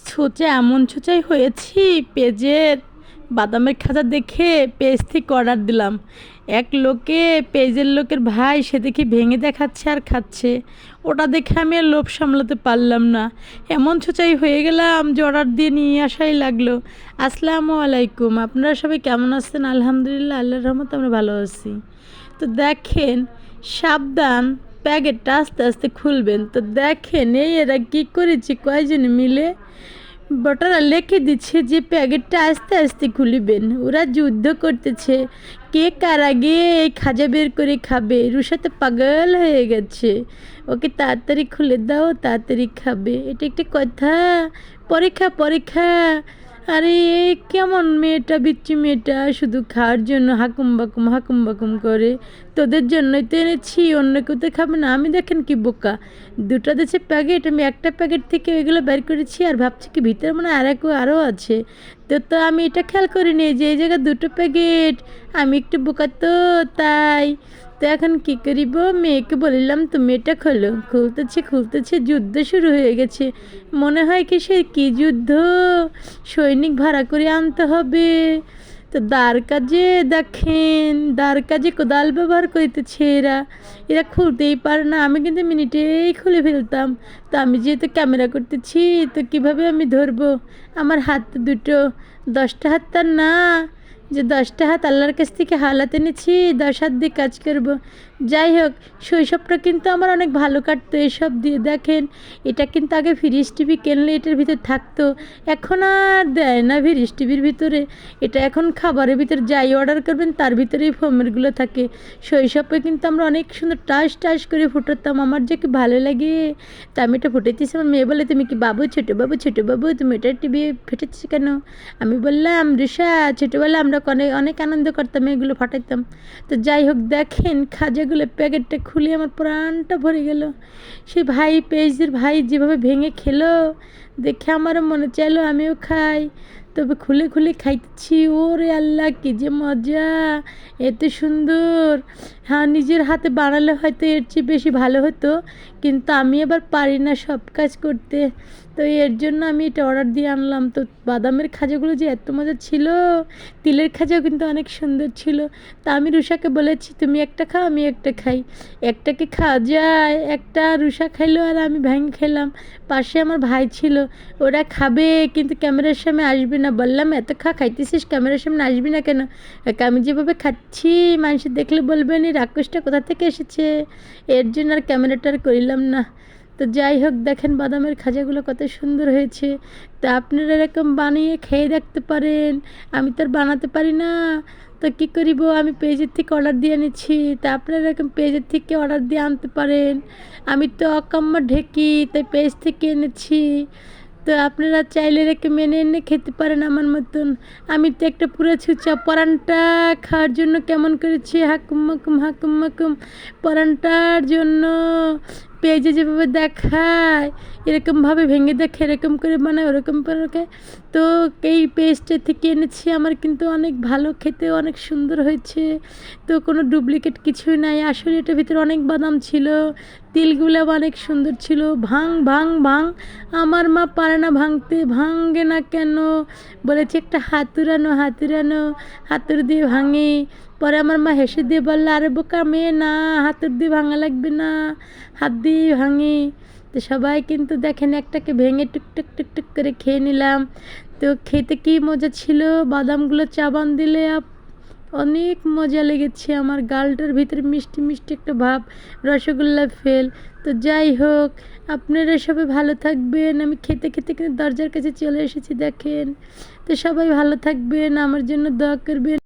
সোচে এমন ছোচাই হয়েছি পেজের বাদামের খাজা দেখে পেজ থেকে অর্ডার দিলাম। এক লোকে পেজের লোকের ভাই সে দেখি ভেঙে দেখাচ্ছে আর খাচ্ছে। ওটা দেখে আমি আর লোভ সামলাতে পারলাম না, এমন ছোচাই হয়ে গেলাম যে অর্ডার দিয়ে নিয়ে আসাই লাগলো। আসসালামু আলাইকুম, আপনারা সবাই কেমন আছেন? আলহামদুলিল্লাহ, আল্লাহর রহমতে আমরা ভালো আছি। তো দেখেন, সাবধান, প্যাকেটটা আস্তে আস্তে খুলবেন। তো দেখেন এই এরা কী করেছে কয়জন মিলে, বটারা লিখে দিচ্ছে যে প্যাকেটটা আস্তে আস্তে খুলিবেন। ওরা যুদ্ধ করতেছে কে কার আগে এই খাজা বের করে খাবে। রুষাতে পাগল হয়ে গেছে, ওকে তাড়াতাড়ি খুলে দাও, তাড়াতাড়ি খাবে। এটা একটা কথা? পরীক্ষা পরীক্ষা। আরে এই কেমন মেয়েটা, বিচ্ছি মেয়েটা, শুধু খাওয়ার জন্য হাকুম বাকুম করে। তোদের জন্যই তো এনেছি, অন্য কেউ তো খাবে না। আমি দেখেন কি বোকা, দুটো দেশে প্যাকেট, আমি একটা প্যাকেট থেকে ওইগুলো বের করেছি আর ভাবছি কি ভিতরে মানে আরও আছে। তো আমি এটা খেয়াল করিনি যে এই জায়গায় দুটো প্যাকেট। আমি একটু বোকা তো, তাই। তো এখন কী করিব, মেয়েকে বললাম তুমি এটা খোলো। খুলতেছে যুদ্ধ শুরু হয়ে গেছে। মনে হয় কি সে কী যুদ্ধ, সৈনিক ভাড়া করে আনতে হবে। তো দাঁড় কাজে কোদাল ব্যবহার করিতেছে এরা। এরা খুলতেই পারে না, আমি কিন্তু মিনিটেই খুলে ফেলতাম। তো আমি যেহেতু ক্যামেরা করতেছি, তো কিভাবে আমি ধরবো? আমার হাত দুটো, 10টা হাত তার না যে 10টা হাত আল্লাহর কাছ থেকে হালাতে এনেছি, 10 হাত দিয়ে কাজ করব। যাই হোক, শৈশবটা কিন্তু আমার অনেক ভালো কাটতো এসব দিয়ে। দেখেন, এটা কিন্তু আগে ফ্রিজ টিভি কিনলে এটার ভিতরে থাকতো, এখন আর দেয় না ফ্রিজ টিভির ভিতরে। এটা এখন খাবারের ভিতরে যাই অর্ডার করবেন তার ভিতরেই ফোমেরগুলো থাকে। শৈশবে কিন্তু আমরা অনেক সুন্দর টাস টাস করে ফুটাতাম, আমার যে কি ভালো লাগে। তা আমি এটা ফুটেছিস, আমার মেয়ে বলে তুমি কি বাবু, ছোটো বাবু তুমি এটা টিভি ফেটেছিস কেন? আমি বললাম ঋষা, ছোটোবেলা আমরা অনেক অনেক আনন্দ করতাম, এগুলো ফাটাইতাম। তো যাই হোক, দেখেন খাজাগুলো প্যাকেটটা খুলে আমার প্রাণটা ভরে গেল। সেই পেজের ভাই যেভাবে ভেঙে খেলো দেখে আমারও মনে চাইলো আমিও খাই। তবে খুলে খুলে খাইতেছি, ওরে আল্লাহ কি যে মজা, এত সুন্দর। হ্যাঁ, নিজের হাতে বানালে হয়তো এর চেয়ে বেশি ভালো হতো, কিন্তু আমি আবার পারি না সব কাজ করতে। তো এর জন্য আমি এটা অর্ডার দিয়ে আনলাম। তো বাদামের খাজাগুলো যে এত মজা ছিল, তিলের খাজাও কিন্তু অনেক সুন্দর ছিল। তা আমি রুষাকে বলেছি তুমি একটা খাও, আমি একটা খাই। একটাকে খাওয়া যায়, একটা রুষা খাইলো আর আমি ভেঙে খেলাম। পাশে আমার ভাই ছিল, ওরা খাবে কিন্তু ক্যামেরার সামনে আসবে না। বললাম এত খাইতেছিস, ক্যামেরার সামনে আসবি না কেন? আমি যেভাবে খাচ্ছি মানুষ দেখলে বলবেন এই রাক্ষসটা কোথা থেকে এসেছে। এর জন্য আর ক্যামেরাটা আর করিলাম না। তো যাই হোক, দেখেন বাদামের খাজাগুলো কত সুন্দর হয়েছে। তা আপনারা এরকম বানিয়ে খেয়ে দেখতে পারেন। আমি তো আর বানাতে পারি না, তো কী করিব, আমি পেজের থেকে অর্ডার দিয়ে এনেছি। তা আপনারা এরকম পেজের থেকে অর্ডার দিয়ে আনতে পারেন। আমি তো অকাম্য ঢেকি, তাই পেজ থেকে এনেছি। তো আপনারা চাইলে রেখে মেনে এনে খেতে পারেন আমার মতন। আমি তো একটা পুরো ছুঁচা, পরানটা খাওয়ার জন্য কেমন করেছি হাকুম মাকুম। পরানটার জন্য পেজে যেভাবে দেখায় এরকমভাবে ভেঙে দেখে এরকম করে বানায়, ওরকম করে। তো এই পেজটা থেকে এনেছি, আমার কিন্তু অনেক ভালো, খেতে অনেক সুন্দর হয়েছে। তো কোনো ডুপ্লিকেট কিছুই নাই, আসলে এটার ভিতরে অনেক বাদাম ছিল, তিলগুলো অনেক সুন্দর ছিল। ভাং আমার মা পারে না ভাঙতে, ভাঙে না কেন? বলেছে একটা হাতুড়ানো, হাতুড় দিয়ে ভাঙে। পরে আমার মা হেসে দিয়ে বললো আরে বোকা মেয়ে, না হাতুড় দিয়ে ভাঙা লাগবে না, হাত দিয়ে ভাঙি। তো সবাই কিন্তু দেখেন একটাকে ভেঙে টুকটুক করে খেয়ে নিলাম। তো খেতে কি মজা ছিল, বাদামগুলো চাবান দিলে অনেক মজা লেগেছে। আমার গালটার ভিতরে মিষ্টি মিষ্টি একটা ভাব, রসগোল্লা ফেল। তো যাই হোক, আপনারা সবাই ভালো থাকবেন। আমি খেতে খেতে কিন্তু দরজার কাছে চলে এসেছি দেখেন। তো সবাই ভালো থাকবেন, আমার জন্য দোয়া করবেন।